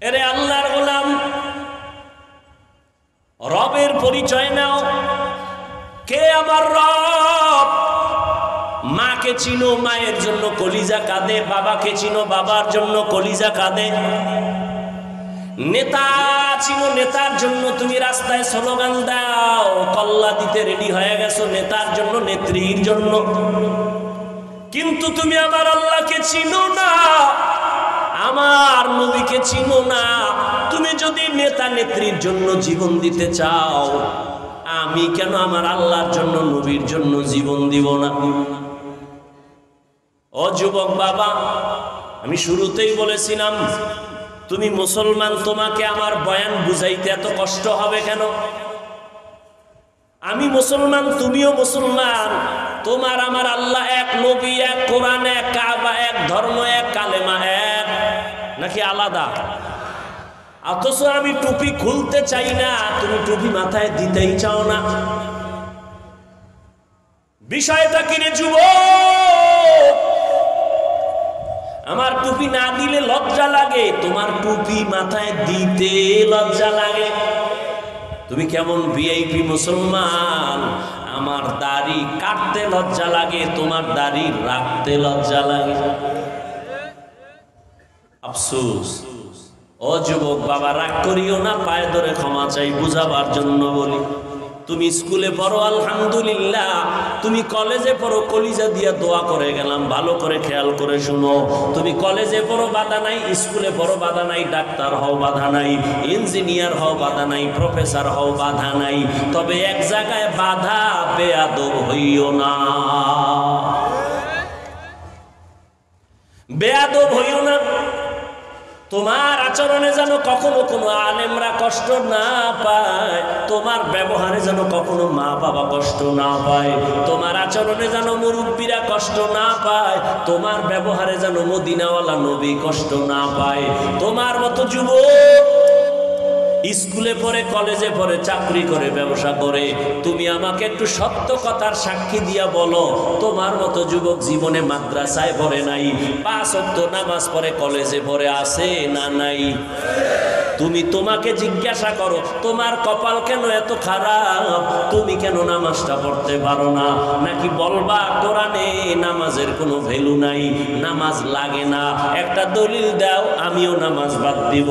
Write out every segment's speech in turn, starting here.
এরে আল্লাহর গোলাম, রবের পরিচয় নাও। কে আমার রব? মাকে চিনো, মায়ের জন্য কলিজা কাঁদে। বাবাকে চিনো, বাবার জন্য কলিজা কাঁদে। নেতা চিনো, নেতার জন্য তুমি রাস্তায় স্লোগান দাও, কল্লা দিতে রেডি হয়ে গেছো নেতার জন্য, নেত্রীর জন্য। কিন্তু তুমি আমার আল্লাহকে চিনো না, আমার নবীকে চিনো না। তুমি যদি নেতা নেত্রীর জন্য জীবন দিতে চাও, আমি কেন আমার আল্লাহর জন্য, নবীর জন্য জীবন দিব না? ও যুবক বাবা, আমি শুরুতেই বলেছিলাম তুমি মুসলমান, তোমাকে আমার বয়ান বুঝাইতে এত কষ্ট হবে কেন? আমি মুসলমান, তুমিও মুসলমান। তোমার আমার আল্লাহ এক, নবী এক, কোরআন এক, কাবা এক, ধর্ম এক, কালেমা এক, নাকি আলাদা? অথচ আমি টুপি খুলতে চাই না, তুমি টুপি মাথায় দিতেই চাও না। বিষয়টা কিনে যুবক, আমার টুপি না দিলে লজ্জা লাগে, তোমার টুপি মাথায় দিতে লজ্জা লাগে। তুমি কেমন ভিআইপি মুসলমান, আমার দাড়ি কাটতে লজ্জা লাগে, তোমার দাড়ি রাখতে লজ্জা লাগে। আফসোস। ও যুবক বাবা, রাগ করিও না, পায়ে ধরে ক্ষমা চাই, বুঝাবার জন্য বলি। তুমি স্কুলে পড়ো আলহামদুলিল্লাহ, তুমি কলেজে পড়ো কলিজা দিয়া দোয়া করে গেলাম, ভালো করে খেয়াল করে শুনো। তুমি কলেজে পড়ো বাধা নাই, স্কুলে পড়ো বাধা নাই, ডাক্তার হও বাধা নাই, ইঞ্জিনিয়ার হও বাধা নাই, প্রফেসর হও বাধা নাই। তবে এক জায়গায় বাধা, বেয়াদব হইও না, বেয়াদব হইও না। তোমার আচরণে যেন কখনো কোনো আলেমরা কষ্ট না পায়, তোমার ব্যবহারে যেন কখনো মা বাবা কষ্ট না পায়, তোমার আচরণে যেন মুরব্বীরা কষ্ট না পায়, তোমার ব্যবহারে যেন মদিনাওয়ালা নবী কষ্ট না পায়। তোমার মতো যুবক স্কুলে পড়ে, কলেজে পড়ে, চাকরি করে, ব্যবসা করে, তুমি আমাকে একটু সত্য কথার সাক্ষী দিয়া বলো, তোমার মতো যুবক জীবনে মাদ্রাসায় পড়ে নাই, 5 ওয়াক্ত নামাজ পড়ে, কলেজে পড়ে আছে না নাই? তুমি তোমাকে জিজ্ঞাসা করো, তোমার কপাল কেন এত খারাপ? তুমি কেন নামাজটা পড়তে পারো না? নাকি বলবা কোরআনে নামাজের কোনো ভ্যালু নাই, নামাজ লাগে না? একটা দলিল দাও, আমিও নামাজ বাদ দিব।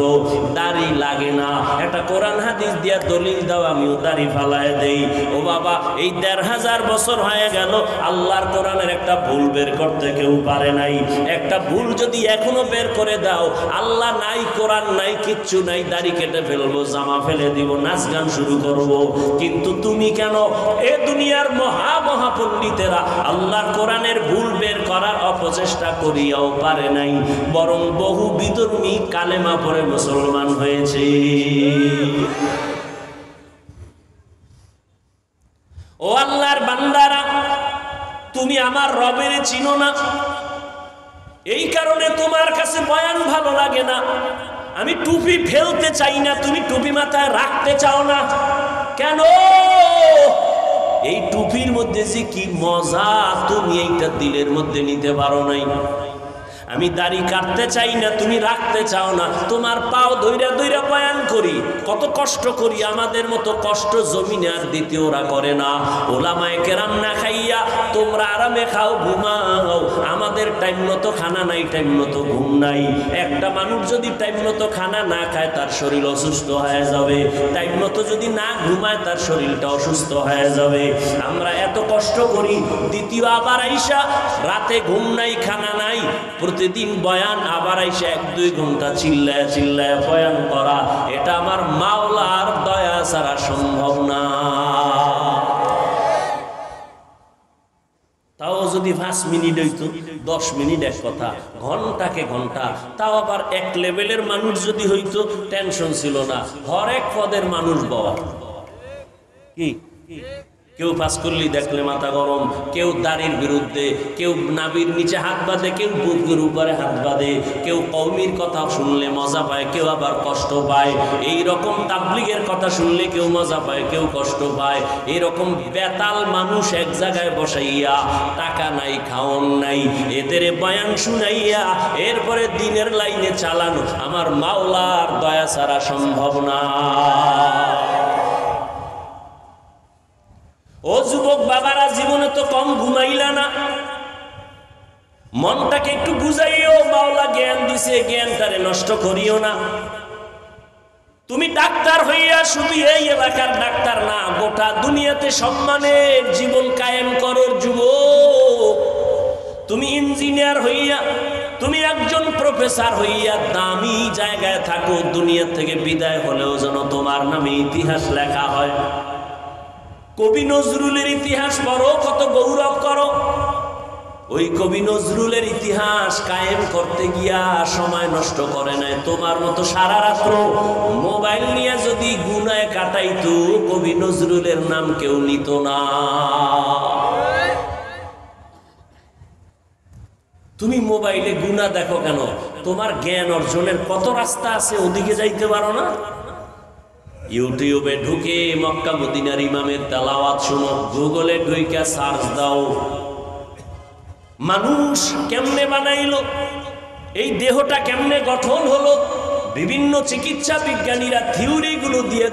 দাড়ি লাগে না, একটা কোরআন হাদিস দিয়া দলিল দাও, আমিও দাড়ি ফালায় দেই। ও বাবা, এই 1500 বছর হয়ে গেল, আল্লাহর কোরআনের একটা ভুল বের করতে কেউ পারে নাই। একটা ভুল যদি এখনো বের করে দাও, আল্লাহ নাই, কোরআন নাই, কিচ্ছু নাই, দাড়ি কেটে ফেলবো, জামা ফেলে দিব, নাচ গান শুরু করব। কিন্তু তুমি কেন? এ দুনিয়ার মহা মহা পণ্ডিতেরা আল্লাহর কোরআনের ভুল বের করার অপচেষ্টা করিয়াও পারে নাই, বরং বহু বিধর্মী কালেমা পড়ে মুসলমান হয়েছে। ও আল্লাহর বান্দারা, তুমি আমার রবের চিনো না, এই কারণে তোমার কাছে বয়ান ভালো লাগে না। আমি টুপি ফেলতে চাই না, তুমি টুপি মাথায় রাখতে চাও না কেন? এই টুপির মধ্যে যে কি মজা, তুমি এইটা দিলের মধ্যে নিতে পারো নাই। আমি দাড়ি কাটতে চাই না, তুমি রাখতে চাও না। তোমার পাও ধইরা ধইরা বয়ান করি, কত কষ্ট করি, আমাদের মতো কষ্ট জমিনে আর দ্বিতীয়রা করে না। ওলামায়ে কেরাম না খাইয়া তোমরা আরামে খাও, ঘুমাও, আমাদের টাইম মতো খানা নাই, টাইম মতো ঘুম নাই। একটা মানুষ যদি টাইম মতো খানা না খায়, তার শরীর অসুস্থ হয়ে যাবে। টাইম মতো যদি না ঘুমায়, তার শরীরটা অসুস্থ হয়ে যাবে। আমরা এত কষ্ট করি, দ্বিতীয় আবার আইসা রাতে ঘুম নাই, খানা নাই, প্রতিদিন বয়ান, আবার আইসা 1-2 ঘন্টা চিল্লায় চিল্লায় বয়ান করা, এটা আমার মাওলার দয়া ছাড়া সম্ভব না। তাও যদি 5 মিনিট হইতো, 10 মিনিট এক কথা, ঘন্টাকে ঘন্টা, তাও আবার এক লেভেলের মানুষ যদি হইতো, টেনশন ছিল না, হরেক পদের মানুষ বাবা। কি কেউ ফাঁসকুল্লি দেখলে মাথা গরম, কেউ দাড়ির বিরুদ্ধে, কেউ নাভির নিচে হাত বাঁধে, কেউ বুকের উপরে হাত বাঁধে, কেউ কওমির কথা শুনলে মজা পায়, কেউ আবার কষ্ট পায়। এই রকম তাবলীগের কথা শুনলে কেউ মজা পায়, কেউ কষ্ট পায়। এরকম বেতাল মানুষ এক জায়গায় বসাইয়া, টাকা নাই, খাওন নাই, এদের বয়ান শুনাইয়া এরপরে দিনের লাইনে চালানো আমার মাওলার দয়া ছাড়া সম্ভব না। ও যুবক বাবারা, জীবনে তো কম ঘুমাইলা না, মনটাকে একটু বুঝাইও। মাওলা জ্ঞান দিছে, জ্ঞানটারে নষ্ট করিও না। তুমি ডাক্তার হইয়া শুধু এই এলাকার ডাক্তার না, গোটা দুনিয়াতে সম্মানের জীবন কায়েম করো যুবক। তুমি ইঞ্জিনিয়ার হইয়া, তুমি একজন প্রফেসর হইয়া দামি জায়গায় থাকো, দুনিয়া থেকে বিদায় হলেও যেন তোমার নামে ইতিহাস লেখা হয়। কবি নজরুলের ইতিহাস পড়ো, কত গৌরব করো। ওই কবি নজরুলের ইতিহাস কায়েম করতে গিয়া সময় নষ্ট করে নাই। তোমার মতো সারা রাত্র মোবাইল নিয়ে যদি গুনায় কাটাইতো, কবি নজরুলের নাম কেউ নিত না। তুমি মোবাইলে গুনাহ দেখো কেন? তোমার জ্ঞান অর্জনের কত রাস্তা আছে, ওদিকে যাইতে পারো না? ইউটিউবে ঢুকে মক্কা মদিনার ইমামের তেলাওয়াত শুনো, গুগলে ঢুইকা সার্চ দাও, মানুষ কেমনে বানাইলো, এই দেহটা কেমনে গঠন হলো, বিভিন্ন চিকিৎসা বিজ্ঞানীরা থিওরিগুলো দিয়ে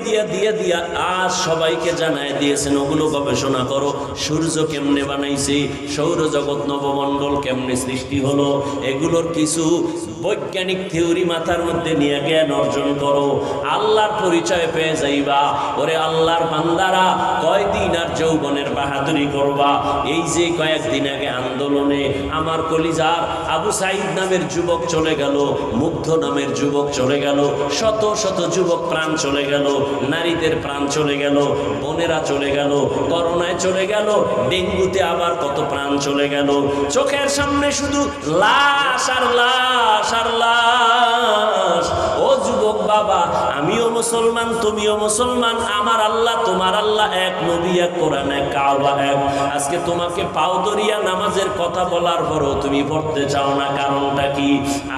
আজ সবাইকে জানায় দিয়েছেন। ওগুলো গবেষণা করো। সূর্য কেমনে বানাইছে, সৌরজগৎ নবমণ্ডল কেমনে সৃষ্টি হলো, এগুলোর কিছু বৈজ্ঞানিক থিওরি মাথার মধ্যে নিয়ে জ্ঞান অর্জন করো। আল্লাহর পরিচয় পেয়ে যাইবা। ওরে আল্লাহর বান্দারা, কয়দিন আর যৌবনের বাহাদুরি করবা? এই যে কয়েকদিন আগে আন্দোলনে আমার কলিজার আবু সাইদ নামের যুবক চলে গেল, মুগ্ধ নামের যুবক চলে গেল, শত শত যুবক প্রাণ চলে গেল, নারীদের প্রাণ চলে গেল, বোনেরা চলে গেল, করোনায় চলে গেল, ডেঙ্গুতে আবার কত প্রাণ চলে গেল। চোখের সামনে শুধু লাশ আর লাশ আর লাশ। ও যুবক বাবা, আমিও মুসলমান, তুমিও মুসলমান, আমার আল্লাহ তোমার আল্লাহ এক, নবী এক, কোরআন এক, কাবা এক। আজকে তোমাকে পাও দরিয়া নামাজের কথা বলার পরও তুমি পড়তে চাও না, কারণটা কি?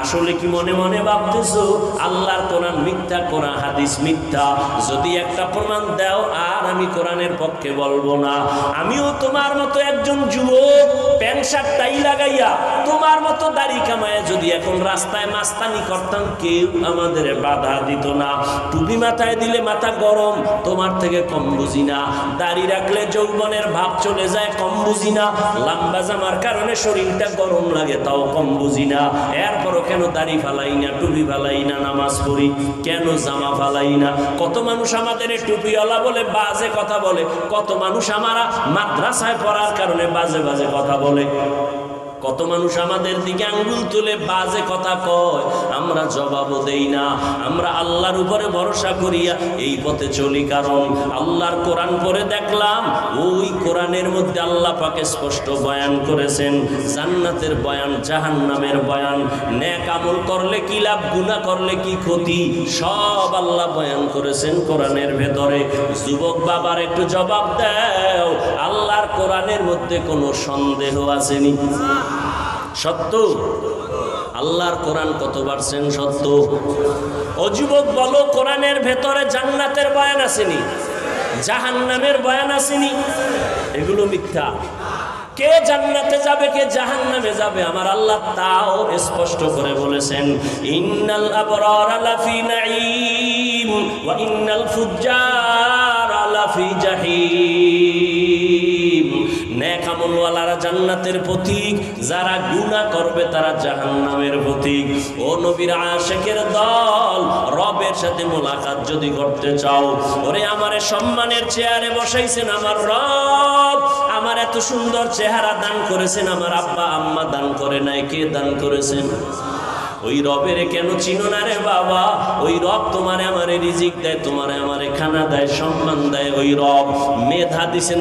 আসলে কি মনে মনে ভাবতেছো আল্লাহর কোরআন মিথ্যা, কোরআন হাদিস মিথ্যা? যদি একটা প্রমাণ দাও আর আমি কোরআনের পক্ষে বলবো না। আমিও তোমার মতো একজন যুবক, প্যান্ট শার্ট টাই লাগাইয়া তোমার মতো দাড়ি কামায় যদি এখন রাস্তায় মাস্তানি করতাম, কেউ আমাদের বাধা দিত না। টুপি মাথায় দিলে মাথা গরম, তোমার থেকে কম বুঝি না। দাড়ি রাখলে যৌবনের ভাব চলে যায়, কম বুঝি না। লম্বা জামার কারণে শরীরটা গরম লাগে, তাও কম বুঝি না। এরপরও কেন দাড়ি ফালাই না, টুপি ফালাই না, নামাজ পড়ি কেন, জামা ফালাই না? কত মানুষ আমাদের টুপিওয়ালা বলে বাজে কথা বলে, কত মানুষ আমারা মাদ্রাসায় পড়ার কারণে বাজে বাজে কথা বলে, কত মানুষ আমাদের দিকে আঙ্গুল তুলে বাজে কথা কয়, আমরা জবাবও দেই না। আমরা আল্লাহর উপরে ভরসা করিয়া এই পথে চলি, কারণ আল্লাহর কোরআন পড়ে দেখলাম ওই কোরআনের মধ্যে আল্লাহ পাক স্পষ্ট বয়ান করেছেন জান্নাতের বয়ান, জাহান্নামের বয়ান, নেক আমল করলে কি লাভ, গুনাহ করলে কি ক্ষতি, সব আল্লাহ বয়ান করেছেন কোরআনের ভেতরে। যুবক বাবার একটু জবাব দাও, আল্লাহর কোরআনের মধ্যে কোনো সন্দেহ আসেনি? সত্য। আল্লাহর কোরআন কত পারছেন সত্য? ও যুবক বলো, কোরআনের ভেতরে জান্নাতের বয়ান আসেনি, জাহান্নামের বয়ান আসেনি? এগুলো মিথ্যা। কে জান্নাতে যাবে, কে জাহান্নামে যাবে, আমার আল্লাহ তাও স্পষ্ট করে বলেছেন, ইন্নাল আবরারা লাফি নাঈম ওয়া ইন্নাল ফুজ্জারা লাফি জাহিম। নেক আমলওয়ালারা জান্নাতের পথিক, যারা গুনাহ করবে তারা জাহান্নামের পথিক। ও নবীর আশিকের দল, রবের সাথে মোলাকাত যদি করতে চাও, ওরে আমারে সম্মানের চেয়ারে বসাইছেন আমার রব, আমার এত সুন্দর চেহারা দান করেছেন আমার আব্বা আম্মা দান করে নাই, কে দান করেছেন? ওই রবের কেন চিনো না রে বাবা? ওই রব তোমারে আমারে রিজিক দেয়, তোমারে আমারে খানা দেয়, সম্মান দেয় ওই রব। মেধা দিছেন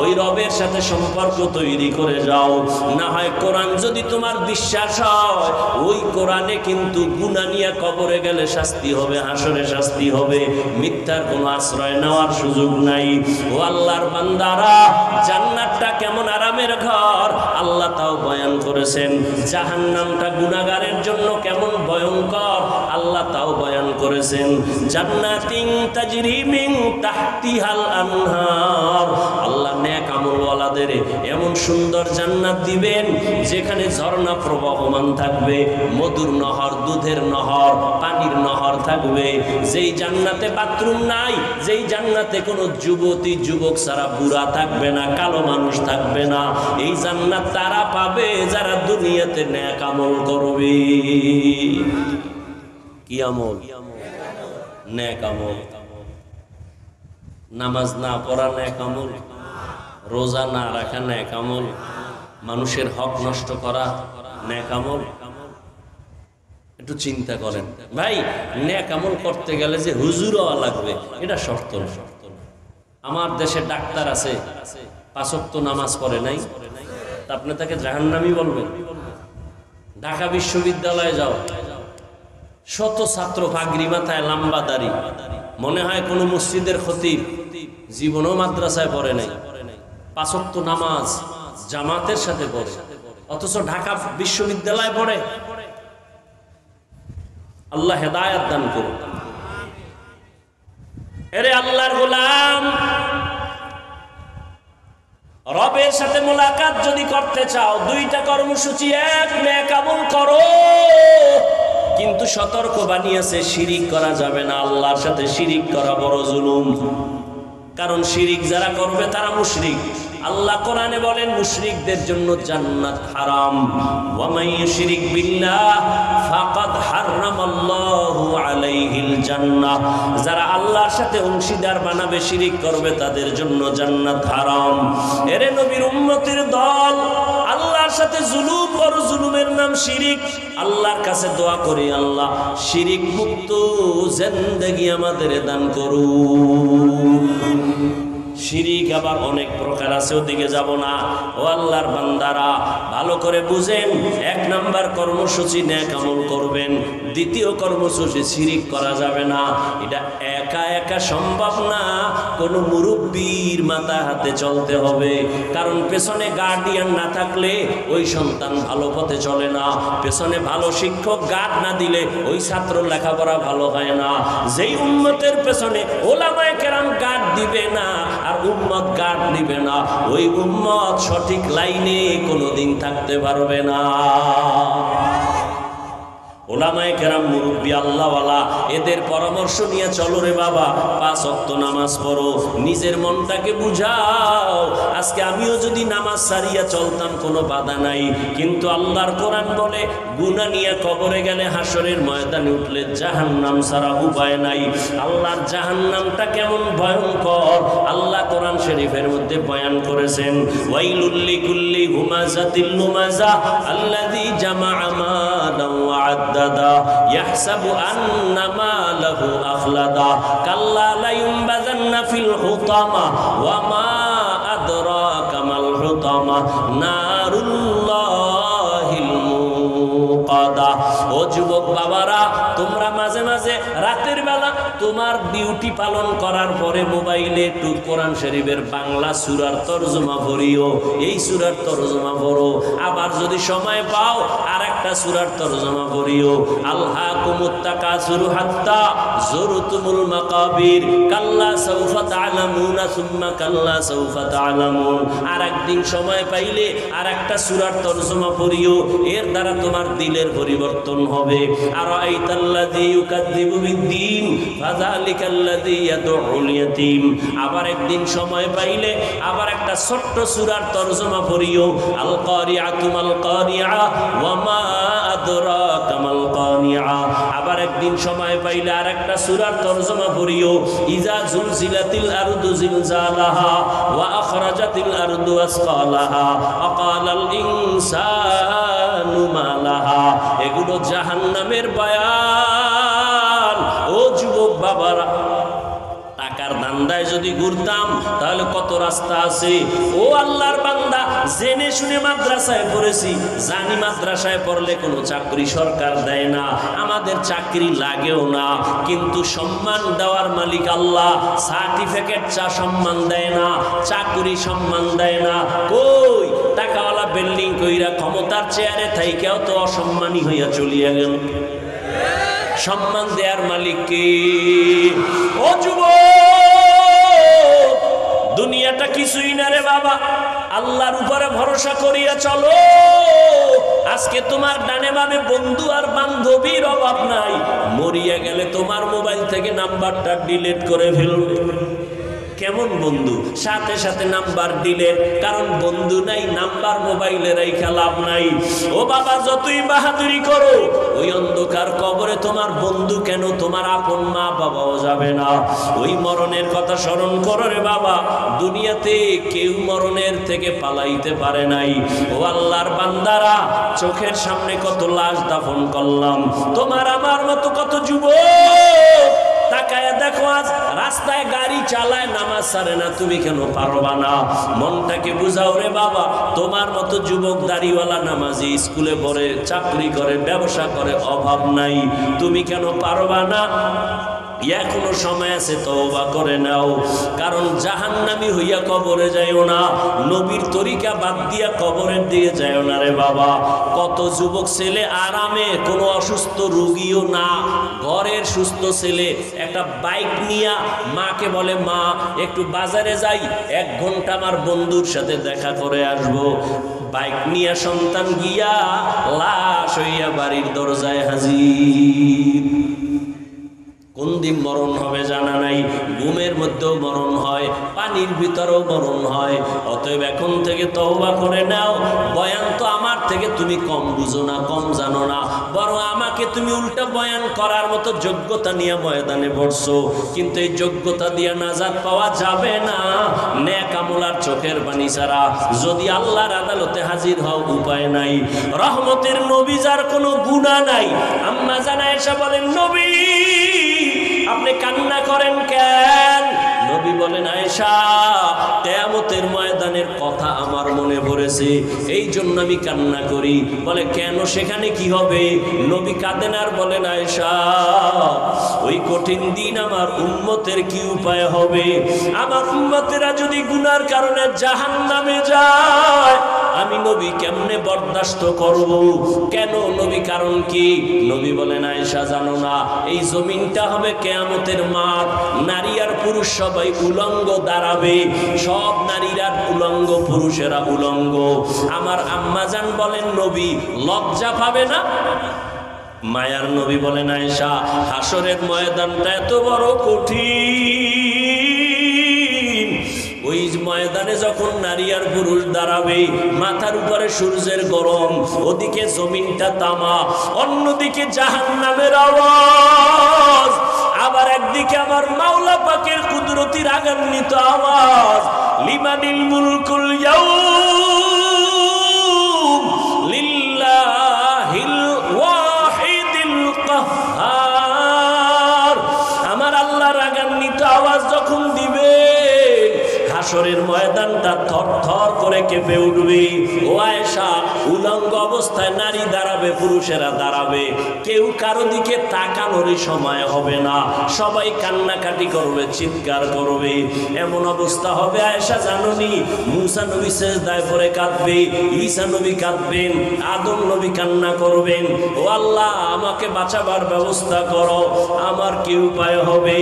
ওই রবের সাথে সম্পর্ক তৈরি করে যাও। না হয় কোরআন যদি তোমার বিশ্বাস হয়, ওই কোরআনে কিন্তু গুনাহ নিয়ে কবরে গেলে শাস্তি হবে, হাসরে শাস্তি হবে, মিথ্যার কোনো আশ্রয় নেওয়ার সুযোগ নাই। ও আল্লাহর বান্দারা, জান্নাতটা কেমন আরামের ঘর আল্লাহ তাও বয়ান করেছেন। জাহান্নামটা গুনাহগারের জন্য কেমন ভয়ঙ্কর আল্লাহ তাও বয়ান করেছেন। জান্নাতিন তাজরি মিন তাহতিহাল আনহার, আল্লাহ নেক আমলওয়ালাদের এমন সুন্দর জান্নাত দিবেন যেখানে ঝর্ণা প্রবাহমান থাকবে, মধুর নহর, দুধের নহর, পানির নহর থাকবে। যেই জান্নাতে বাথরুম নাই, যেই জান্নাতে কোনো যুবতী যুবক ছাড়া বুড়া থাকবে না, কালো মানুষ থাকবে না, এই জান্নাত তারা পাবে যারা দুনিয়াতে নেক আমল করবে। কি আমল? নেক আমল। নামাজ না পড়া নেক আমল, রোজা না রাখা নেক আমল, মানুষের হক নষ্ট করা নেক আমল। একটু চিন্তা করেন ভাই, নেক আমল করতে গেলে যে হুজুর হওয়া লাগবে এটা শর্ত না। আমার দেশে ডাক্তার আছে, 5 ওয়াক্ত নামাজ পড়ে নাই, তা আপনি তাকে জাহান্নামী বলবেন? ঢাকা বিশ্ববিদ্যালয়ে যাও, শত ছাত্র, পাগড়ি মাথায়, লম্বা দাড়ি, মনে হয় কোনো মসজিদের খতিব, জীবনও মাদ্রাসায় পড়ে নাই, 5 ওয়াক্ত নামাজ জামাতের সাথে পড়ে, অথচ ঢাকা বিশ্ববিদ্যালয়ে পড়ে। আল্লাহ হেদায়েত দান করুন। এরে আল্লাহর গোলাম, রবের সাথে মোলাকাত যদি করতে চাও, 2টা কর্মসূচি। এক, নেক আমল করো, কিন্তু সতর্ক বানিয়েছে শিরিক করা যাবে না। আল্লাহর সাথে শিরিক করা বড় জুলুম, কারণ শিরিক যারা করবে তারা মুশরিক। আল্লাহ কোরআনে বলেন মুশরিকদের জন্য জান্নাত হারাম। ওয়া মান ইউশরিক বিল্লাহ ফাকাদ হারামাল্লাহু আলাইহিল জান্নাহ, যারা আল্লাহর সাথে অংশীদার বানাবে, শিরিক করবে, তাদের জন্য জান্নাত হারাম। এরে নবীর উম্মতের দল, আল্লাহর সাথে জুলুম করো, জুলুমের নাম শিরিক। আল্লাহর কাছে দোয়া করি, আল্লাহ শিরিক মুক্ত জিন্দেগি আমাদের দান করুন। শিরিক আবার অনেক প্রকার আছে, ওদিকে যাব না। ও আল্লাহর বান্দারা, ভালো করে বুঝেন। 1 নাম্বার কর্মসূচি নেক আমল করবেন। 2য় কর্মসূচি শিরিক করা যাবে না। এটা একা একা সম্ভব না, কোনো মুরব্বীর মাথা হাতে চলতে হবে, কারণ পেছনে গার্ডিয়ান না থাকলে ওই সন্তান ভালো পথে চলে না। পেছনে ভালো শিক্ষক গার্ড না দিলে ওই ছাত্র লেখাপড়া ভালো হয় না। যেই উম্মতের পেছনে ওলামায়ে কেরাম গার্ড দিবে না আর উম্মত গার্ড নিবে না, ওই উম্মত সঠিক লাইনে কোনোদিন থাকতে পারবে না। ওলামায়ে কেরাম, মুরব্বী, আল্লাহওয়ালা, এদের পরামর্শ নিয়ে চলো রে বাবা, 5 ওয়াক্ত নামাজ পড়ো, নিজের মনটাকে বুঝাও। আজকে আমিও যদি নামাজ সারিয়া চলতাম কোনো বাধা নাই, কিন্তু আল্লাহর কোরআন বলে গুনাহ নিয়ে কবরে গেলে, হাসরের ময়দানে উঠলে জাহান্নাম ছাড়া উপায় নাই। আল্লাহর জাহান্নামটা কেমন ভয়ঙ্কর আল্লাহ কোরআন শরীফের মধ্যে বয়ান করেছেন। ওয়াইলুল লিকুল্লি হুমাযাতিল লুমাযা আল্লাযী জামাআ মালান ওয়া আদ্দাদা ইয়াহসাবু আন্না মালাহু আখলাদা কাল্লা লা ইউনবাযান্না ফিল হুতামা ওয়া মা আদরাকা মাল হুতামা নারুল্লাহিল মুকাদা। ও যুবক বাবারা, তোমরা মাঝে মাঝে রাতের বেলা তোমার ডিউটি পালন করার পরে মোবাইলে একটু কোরআন শরীফের বাংলা সূরার তরজমা পড়িও, এই সূরার তরজমা পড়ো। আবার যদি সময় পাও আর একটা সূরার তরজমা পড়িও। আলহাকুমুত তাকাসুরু হাত্তা যুরতুমুল মাকাবির কাল্লা সাউফা তা'লামুনা সুম্মা কাল্লা সাউফা তা'লামুন। আর একদিন সময় পাইলে আর একটা সূরার তরজমা পড়িও, এর দ্বারা তোমার দিলের পরিবর্তন হবে। আর আইতাল্লাযী ইউকাযযিবু বিদ্দীন ফাযালিকাল্লাযী ইয়াদউল ইয়াতীম। আবার একদিন সময় পাইলে আবার একটা ছোট্ট সূরার তরজমা পড়িও, আল কারিআতু মাল কারিআ ওয়া মা আদরাকা মাল কারিআ। আবার একদিন সময় পাইলে আর একটা সূরার তরজমা পড়িও, ইযা যুলজিলাতিল আরদু জিলজালাহা ওয়া আখরাজাতিল আরদু আসকালাহা ওয়া ক্বালাল ইনসানু মা লাহা। এগুলো জাহান্নামের বয়ান। বাবারা, টাকার ধান্দায় যদি ঘুরতাম তাহলে কত রাস্তা আছে। ও আল্লাহর বান্দা, জেনে শুনে মাদ্রাসায় পড়েছি, জানি মাদ্রাসায় পড়লে কোনো চাকরি সরকার দেয় না, আমাদের চাকরি লাগেও না, কিন্তু সম্মান দেওয়ার মালিক আল্লাহ। সার্টিফিকেট সম্মান দেয় না, চাকরি সম্মান দেয় না। কই টাকাওয়ালা বিল্ডিং কইরা ক্ষমতার চেয়ারে থাইকেও তো অসম্মানী হইয়া চলিয়া গেল। সম্মান দেয়ার মালিক কে? ও যুবক, দুনিয়াটা কিছুই না রে বাবা, আল্লাহর উপরে ভরসা করিয়া চলো। আজকে তোমার ডানে বামে বন্ধু আর বান্ধবীর অভাব নাই, মরিয়া গেলে তোমার মোবাইল থেকে নাম্বারটা ডিলিট করে ফেলবে। কেমন বন্ধু? সাথে সাথে নাম্বার ডিলিট, কারণ বন্ধু নাই, নাম্বার মোবাইলে রাইখা লাভ নাই। ও বাবা, যতই বাহাদুরি করো, ওই অন্ধকার কবরে তোমার বন্ধু কেন, তোমার আপন মা বাবাও যাবে না। ওই মরণের কথা স্মরণ করো রে বাবা। দুনিয়াতে কেউ মরণের থেকে পালাইতে পারে নাই। ও আল্লাহর বান্দারা, চোখের সামনে কত লাশ দাফন করলাম, তোমার আমার মতো কত যুবক তাকায় দেখো, আজ রাস্তায় গাড়ি চালায়, নামাজ ছাড়ে না, তুমি কেন পারবা না? মনটাকে বুঝাও রে বাবা। তোমার মতো যুবক দাড়িওয়ালা নামাজি, স্কুলে পড়ে, চাকরি করে, ব্যবসা করে, অভাব নাই, তুমি কেন পারবা না? এখনো সময় আছে, তওবা করে নাও, কারণ জাহান্নামী হইয়া কবরে যাইও না, নবীর তরিকা বাদ দিয়া কবরের দিকে যাইও না রে বাবা। কত যুবক ছেলে আরামে, কোনো অসুস্থ রোগীও না, ঘরের সুস্থ ছেলে একটা বাইক নিয়া মাকে বলে, মা একটু বাজারে যাই, 1 ঘন্টা আমার বন্ধুর সাথে দেখা করে আসবো। বাইক নিয়া সন্তান গিয়া লাশ হইয়া বাড়ির দরজায় হাজির। কোন দিন মরণ হবে জানা নাই, ঘুমের মধ্যেও মরণ হয়, পানির ভিতরেও মরণ হয়। অতএব এখন থেকে তওবা করে নাও। বয়ান তো আমার থেকে তুমি কম বুঝো না, কম জানো না, বরং আমাকে তুমি উল্টা বয়ান করার মতো যোগ্যতা নিয়ে ময়দানে বসছো, কিন্তু এই যোগ্যতা দিয়ে নাজাত পাওয়া যাবে না নেক আমল আর চোখের পানি ছাড়া। যদি আল্লাহর আদালতে হাজির হও, উপায় নাই। রহমতের নবী, যার কোনো গুনাহ নাই, আম্মা জান আয়েশা বলেন, নবী আপনি কান্না করেন কেন? নবী বলেন, আয়েশা কিয়ামতের ময়দানের কথা আমার মনে পড়েছে, এই জন্য আমি কান্না করি। বলে, কেন, সেখানে কি হবে? নবী কাঁদেন আর বলেন, আয়েশা ওই কঠিন দিন আমার উম্মতের কি উপায় হবে? আমার উম্মতেরা যদি গুনার কারণে জাহান্নামে যায়, আমি নবী কেমনে বরদাস্ত করব? কেন নবী, কারণ কি? নবী বলেন, আয়েশা জানো না, এই জমিনটা হবে কিয়ামতের মাঠ, নারী আর পুরুষ সবাই উলঙ্গ দাঁড়াবে, সব নারীরা উলঙ্গ, পুরুষেরা উলঙ্গ। আমার আম্মাজান বলেন, নবী লজ্জা পাবে না? মায়ার নবী বলেন, আয়েশা হাসরের ময়দানটা এত বড় কঠিন, ওই ময়দানে যখন নারী আর পুরুষ দাঁড়াবে, মাথার উপরে সূর্যের গরম, ওদিকে জমিনটা তামা, অন্যদিকে জাহান্নামের আওয়াজ, আবার একদিকে আমার মাওলা পাকের কুদরতি রাগান্বিত আওয়াজ, লিমানিল মুলকুল ইয়াউম লিল্লাহিল ওয়াহিদিল কাহ্হার। আমার আল্লাহ রাগান্বিত আওয়াজ যখন দিবে, হাসরের ময়দানটা থরথর করে কেঁপে উঠবে। ও আয়েশা, উলঙ্গ অবস্থায় নারী দাঁড়াবে, পুরুষেরা দাঁড়াবে, কেউ কারো দিকে তাকানোরই সময় হবে না, সবাই কান্নাকাটি করবে, চিৎকার করবে। এমন অবস্থা হবে, আয়েশা জানোনি, মুসা নবী সিজদায় পড়ে কাঁদবে, ঈসা নবী কাঁদবেন, আদম নবী কান্না করবেন, ও আল্লাহ আমাকে বাঁচাবার ব্যবস্থা করো, আমার কি উপায় হবে?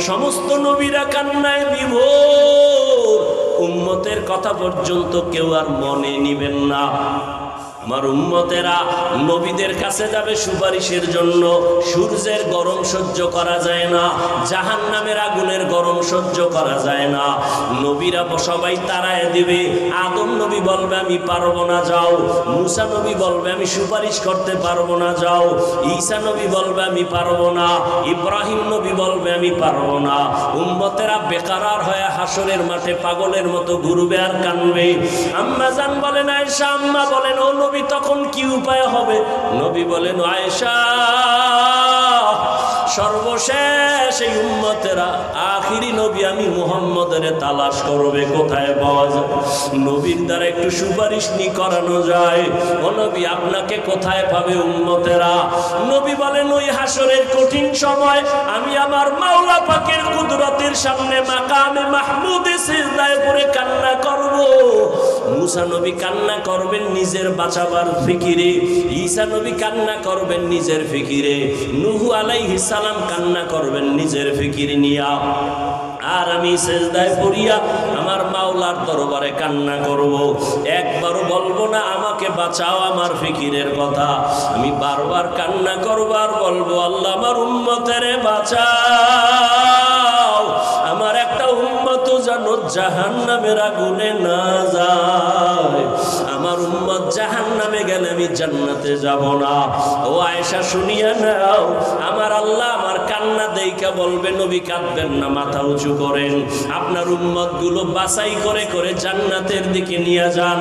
সমস্ত নবীরা কান্নায় বিভোর, উম্মতের কথা পর্যন্ত কেউ আর মনে নিবেন না। আমার উম্মতেরা নবীদের কাছে যাবে সুপারিশের জন্য। সূর্যের গরম সহ্য করা যায় না, জাহান্নামের আগুনের গরম সহ্য করা যায় না, নবীরা সবাই তাড়ায় দিবে। আদম নবী বলবে, আমি পারবো না, যাও। মুসা নবী বলবে, আমি সুপারিশ করতে পারবো না, যাও। ঈসা নবী বলবে, আমি পারবো না। ইব্রাহিম নবী বলবে, আমি পারবো না। উম্মতেরা বেকারার হয়ে হাসরের মাঠে পাগলের মতো ঘুরবে আর কানবে। আম্মা জান বলেন, আয়েশা আম্মা বলেন, ও নবী তখন কি উপায় হবে? নবী বলেন, আয়েশা সর্বশেষ এই উম্মতেরা আখিরি নবী আমি মুহাম্মদের তালাশ করবে কোথায় পাওয়া যায়। নবীর দ্বারা একটু সুপারিশ নি করানো যায়, ও নবী আপনাকে কোথায় পাবে উম্মতেরা? নবী বলেন ওই হাসরের কঠিন সময় আমি আমার মাওলা পাকের কুদরতের সামনে মাকামে মাহমুদে সিজদায় পড়ে কান্না করব। মুসা নবী কান্না করবেন নিজের বাঁচাবার ফিকিরে, ঈসা নবী কান্না করবেন নিজের ফিকিরে, নূহ আলাইহিস সালাম কান্না করবেন নিজের ফিকির নিয়া। আর আমি সিজদায় পড়িয়া আমার মাওলার দরবারে কান্না করব। একবারও বলবো না আমাকে বাঁচাও আমার ফিকিরের কথা, আমি বারবার কান্না করব আর বলবো আল্লাহ আমার উম্মতের বাঁচাও, আমার একটা উম্মত যেন জাহান্নামের আগুনে না যায়। আমার উম্মত জাহান্নামে গেলে আমি জান্নাতে যাব না। ও আয়েশা শুনিয়া নাও, আমার আল্লাহ আমার কান্না দেইখা বলবে নবী কাঁদবেন না, মাথা উঁচু করেন, আপনার উম্মত গুলো বাছাই করে করে জান্নাতের দিকে নিয়ে যান।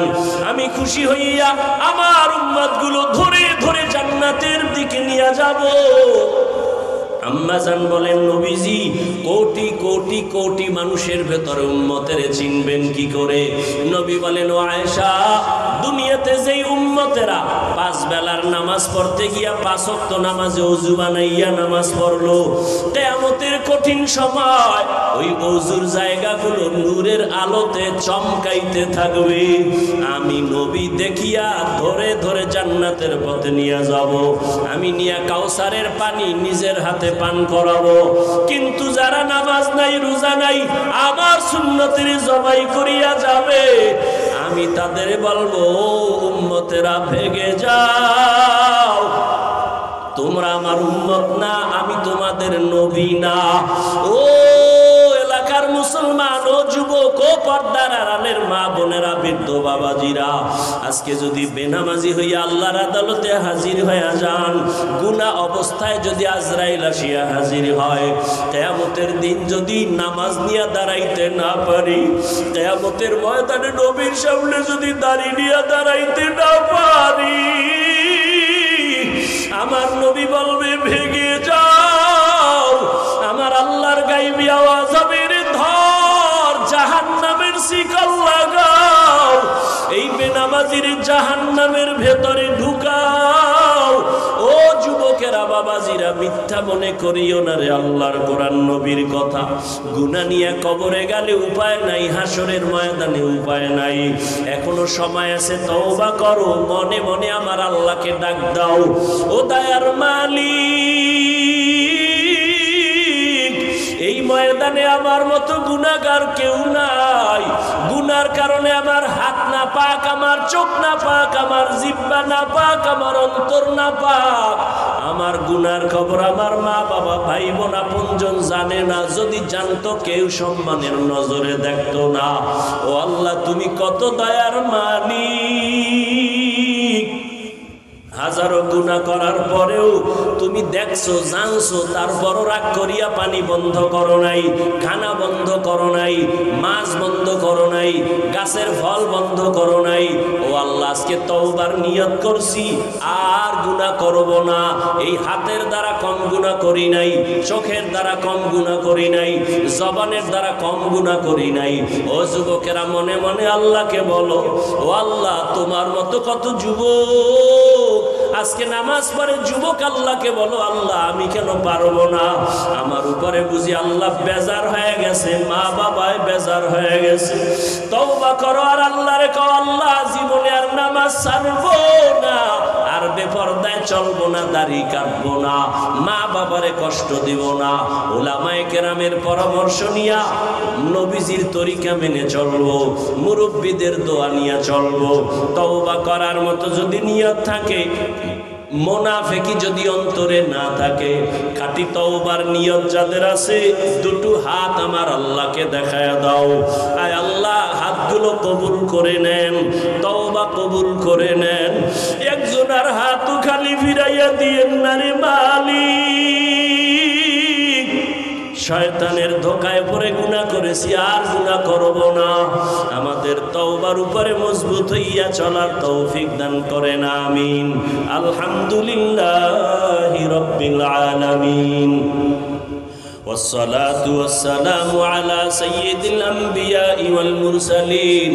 আমি খুশি হইয়া আমার উম্মত গুলো ধরে ধরে জান্নাতের দিকে নিয়ে যাব। আম্মাজান বলেন নবীজি কোটি কোটি কোটি মানুষের ভেতরে উম্মতের চিনবেন কি করে? নবী বলেন ও আয়েশা, দুনিয়াতে যেই উম্মতেরা 5 বেলার নামাজ পড়তে গিয়া 5 ওয়াক্ত নামাজে ওযু বানাইয়া নামাজ পড়লো, কিয়ামতের কঠিন সময় ওই ওযুর জায়গাগুলো নূরের আলোতে চমকাইতে থাকবে। আমি নবী দেখিয়া ধরে ধরে জান্নাতের পথে নিয়ে যাব। আমি নিয়া কাউসারের পানি নিজের হাতে পান করাবো। কিন্তু যারা নামাজ নাই রোজা নাই আমার সুন্নতের জবাই করিয়া যাবে, আমি তাদের বলবো উম্মতেরা ভেগে যাও, তোমরা আমার উম্মত না, আমি তোমাদের নবী না। ও এলাকার মুসলমান, ও যুবক, ও পর্দার আড়ালের মা বোনেরা, বৃদ্ধ বাবাজিরা, আজকে যদি বেনামাজি হইয়া আল্লাহর আদালতে হাজির হইয়া যান, গুনাহ অবস্থায় যদি আজরাইল আসিয়া হাজির হয়, কিয়ামতের দিন যদি নামাজ নিয়ে দাঁড়াইতে না পারি, কিয়ামতের ময়দানে নবীর সামনে যদি দাঁড়িয়ে নিয়ে দাঁড়াইতে না পারি, আমার নবী বলবে ভেগে যাও। আমার আল্লাহর গাইবী আওয়াজ হবে রে ধর, জাহান্নামের শিকল লাগাও, এই বেনামাজির জাহান্নামের ভেতরে ঢুকাও। ও যুবকেরা বাবাজিরা, মিথ্যা মনে করিও না রে আল্লাহর কোরআন নবীর কথা। গুনাহ নিয়ে কবরে গেলে উপায় নাই, হাসরের ময়দানে উপায় নাই। এখনো সময় আছে, তওবা করো, মনে মনে আমার আল্লাহকে ডাক দাও। ও দয়ার মালিক, এই ময়দানে আমার মতো গুনাহগার কেউ নাই। গুনার কারণে আমার হাত না পাক, আমার চোখ না পাক, আমার জিহ্বা না পাক, আমার অন্তর না পাক। আমার গুনার খবর আমার মা বাবা ভাই বোন আপনজন জানে না। যদি জানতো কেউ সম্মানের নজরে দেখতো না। ও আল্লাহ, তুমি কত দয়ার মালিক। হাজারো গুনাহ করার পরেও তুমি দেখছো, জানছো, তারপরও রাগ করিয়া পানি বন্ধ করো নাই, খানা বন্ধ করো নাই, মাছ বন্ধ করো নাই, গাছের ফল বন্ধ করো নাই। ও আল্লাহ, আজকে তওবার নিয়ত করছি, আর গুনাহ করব না। এই হাতের দ্বারা কম গুনাহ করি নাই, চোখের দ্বারা কম গুনাহ করি নাই, জবানের দ্বারা কম গুনাহ করি নাই। ও যুবকেরা, মনে মনে আল্লাহকে বলো, ও আল্লাহ, তোমার মতো কত যুবক আজকে নামাজ পড়ে, যুবক আল্লাহকে বলো, আল্লাহ আমি কেন পারবো না? আমার উপরে বুঝি আল্লাহ বেজার হয়ে গেছে, মা বাবায় বেজার হয়ে গেছে। তওবা করো আর আল্লাহরে কও, আল্লাহ জীবনে আর নামাজ ছাড়বো না, আর বেপরদায় চলবো না, দাড়ি কাটবো না, মা বাবারে কষ্ট দিব না। উলামায়ে কেরামের পরামর্শ নিয়া নবীজির তরিকা মেনে চলবো, মুরব্বীদের দোয়া নিয়ে চলবো। তওবা করার মতো যদি নিয়ত থাকে, মুনাফিকি যদি অন্তরে না থাকে, খাঁটি তওবার নিয়ত যাদের আছে, দুটো হাত আমার আল্লাহকে দেখায়া দাও। আয় আল্লাহ, হাতগুলো কবুল করে নেন, তওবা কবুল করে নেন। একজনের হাতও খালি ফিরাইয়া দিয়েন না রে মালিক। শয়তানের ধোকায় পড়ে গুনাহ করেছি, আর গুনাহ করব না। আমাদের তওবার উপরে মজবুত হইয়া চলার তৌফিক দান করেন, আমিন। আলহামদুলিল্লাহি রাব্বিল আলামিন। والصلاة والسلام على سيد الأنبياء والمرسلين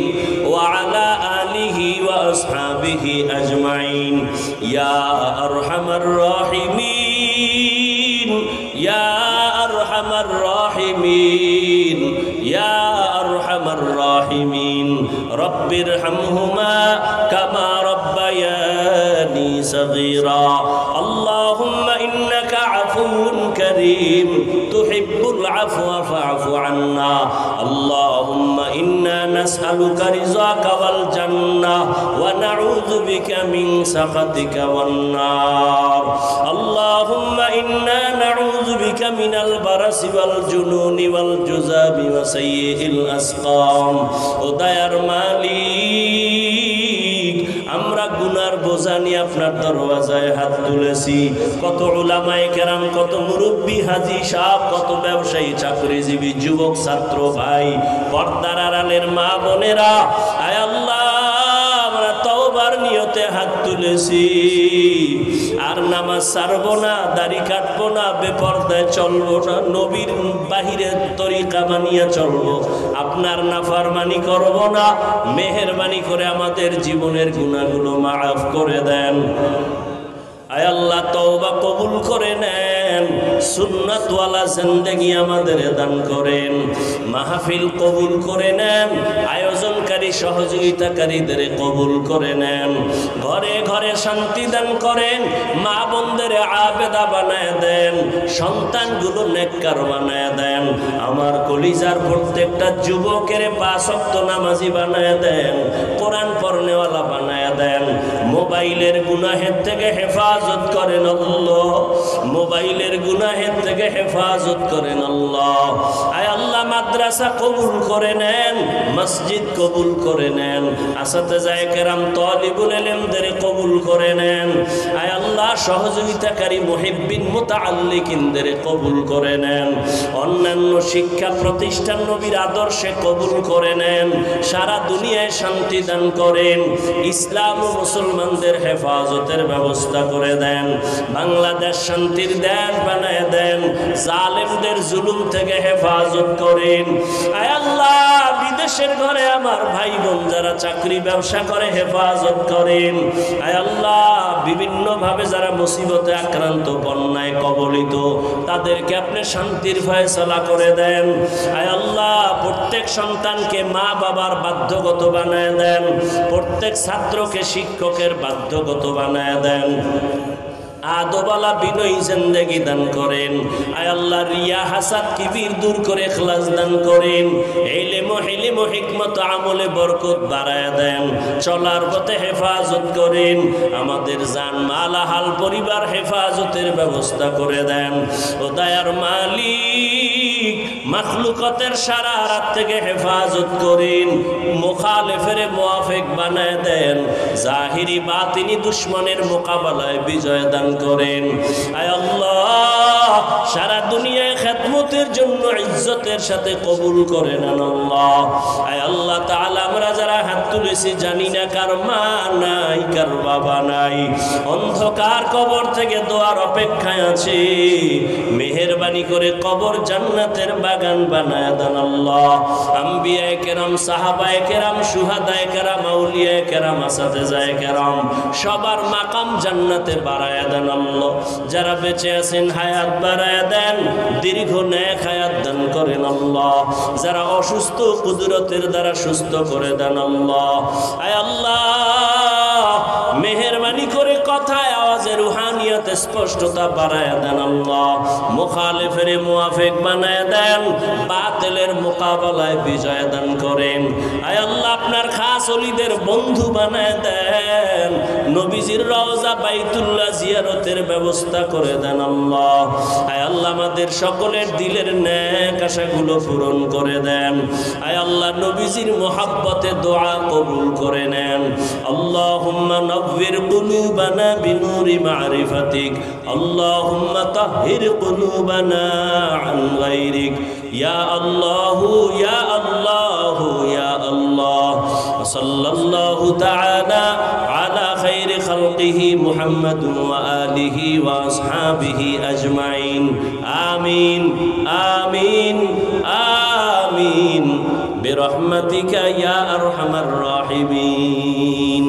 وعلى آله وأصحابه أجمعين يا أرحم الراحمين يا أرحم الراحمين يا أرحم الراحمين رب ارحمهما كما ربياني صغيرا اللهم إنك عفو كريم تحب العفو فاعف عنا اللهم إنا نسألك رضاك والجنة ونعوذ بك من سخطك والنار اللهم إنا نعوذ بك من البرص والجنون والجذام وسيء الأسقام ودير মালিক আমরা গুনার বোঝা নিয়ে আপনার দরওয়াজায় হাত তুলেছি। কত উলামায়ে কেরাম, কত মুরব্বী হাজী সাহেব, কত ব্যবসায়ী, চাকরিজীবী, যুবক, ছাত্র ভাই, পর্দার আড়ালের মা বোনেরা, আয় আল্লাহ আমরা তওবার নিয়তে হাত তুলেছি। আর নামাজ ছাড়বো না, দাড়ি কাটবো না, বেপরদায় চলবো না, নবীর বাহিরে তরিকা বানিয়ে চলবো, আপনার নাফরমানি করব না। মেহেরবানি করে আমাদের জীবনের গুনাহগুলো মাফ করে দেন। আয় আল্লাহ তওবা কবুল করে নেন, সুন্নাতওয়ালা জিন্দেগি আমাদের দান করেন, মাহফিল কবুল করে নেন, আয়োজনকারী সহযোগিতাকারীদের কবুল করে নেন, ঘরে ঘরে শান্তি দান করেন, মা বোনদের আবেদা বানায় দেন, সন্তানগুলো নেককার বানায় দেন, আমার কলিজার প্রত্যেকটা যুবকের 5 ওয়াক্ত নামাজি বানায় দেন, কোরআন পড়নেওয়ালা বানায় দেন, মোবাইলের গুনাহের থেকে হেফাজত করেন আল্লাহ, মোবাইলের গুনাহের থেকে হেফাজত করেন আল্লাহ। আয় আল্লাহ মাদ্রাসা কবুল করে নেন, মসজিদ কবুল করে নেন, আসাতেজায়ে কেরাম তালিবুল ইলমদের কবুল করে নেন। আয় আল্লাহ সহযোগিতাকারী মুহিব্বিন মুতাআল্লিকিনদের কবুল করে নেন, অন্যান্য শিক্ষা প্রতিষ্ঠান নবীর আদর্শে কবুল করে নেন, সারা দুনিয়ায় শান্তি দান করেন, ইসলাম ও মুসলমানদের হেফাজতের ব্যবস্থা করে দেন, বাংলাদেশ শান্তির দেশ বানায় দেন, জালেমদের জুলুম থেকে হেফাজত করেন। আয় আল্লাহ বিদেশের ঘরে আমার ভাই বোন যারা চাকরি ব্যবসা করে হেফাজত করেন। আয় আল্লাহ বিভিন্ন ভাবে যারা মুসিবতে আক্রান্ত, বন্যায় কবলিত, তাদেরকে আপনি শান্তির ফয়সালা করে দেন। আয় আল্লাহ প্রত্যেক সন্তানকে মা বাবার বাধ্যগত বানায় দেন, প্রত্যেক ছাত্রকে শিক্ষকের বাধ্যগত বানায় দেন, আদবালা বিনয়ী জিন্দেগি দান করেন। আয় আল্লাহ রিয়া হাসাদ কিবির দূর করে ইখলাস দান করেন, ইলম ও হিকমত আমলে বরকত বাড়ায় দেন, চলার পথে হেফাজত করেন, আমাদের জান মাল হাল পরিবার হেফাজতের ব্যবস্থা করে দেন। ও দয়ার মালিক মাখলুকাতের শারারাত থেকে হেফাজত করেন, মুখালিফের মুওয়াফিক বানায় দেন, জাহিরি বাতিনি দুশমনের মোকাবেলায় বিজয় দান করেন। আয় আল্লাহ সারা দুনিয়ায় খেদমতের জন্য ইজ্জতের সাথে কবুল করে নেন আল্লাহ। আয় আল্লাহ তাআলা আমরা যারা হাত তুলেছি জানি না কার মা নাই, কার বাবা নাই, অন্ধকার কবর থেকে দোয়ার অপেক্ষায় আছে, মেহেরবানি করে কবর জান্নাতের বাগান বানায় দেন আল্লাহ। আম্বিয়ায়ে কেরাম, সাহাবায়ে কেরাম, শুহাদায়ে কেরাম, আউলিয়ায়ে কেরাম, আসাতেজায়ে কেরাম সবার মাকাম জান্নাতে বাড়ায় দেন আল্লাহ। যারা বেঁচে আছেন হায়াত বাড়ায় দেন, দীর্ঘ নেক হায়াত দান করেন আল্লাহ। যারা অসুস্থ কুদরতের দ্বারা সুস্থ করে দেন আল্লাহ। আয় আল্লাহ মেহেরবানি করে কথায় আওয়াজে রুহানিয়ত স্পষ্টতা বাড়ায় দেন আল্লাহ। মুখালিফের মুওয়াফিক বানায় দেন, বাতিলের মোকাবেলায় বিজয় দান করেন। আয় আল্লাহ আপনার খাস ওলিদের বন্ধু বানায় দেন, নবীজির রওজা বাইতুল্লাহ জিয়ারতের ব্যবস্থা করে দেন আল্লাহ। আয় আল্লাহ আমাদের সকলের দিলের নেক আশাগুলো পূরণ করে দেন। আয় আল্লাহ নবীজির মোহাব্বতে দোয়া কবুল করে নেন। আল্লাহুম্মা নব্বির কুলুবানা বিনুরি মারিফাতিক, আল্লাহুম্মা তাহহির কুলুবানা আন গায়রিক, ইয়া আল্লাহু ইয়া আল্লাহু ইয়া আল্লাহ। সাল্লাল্লাহু তাআলা আলা খাইরি খালকিহি মুহাম্মাদুন ওয়া আলিহি ওয়া আসহাবিহি আজমাইন। আমিন আমিন আমিন বিরহমাতিকা ইয়া আরহামার রাহিমিন।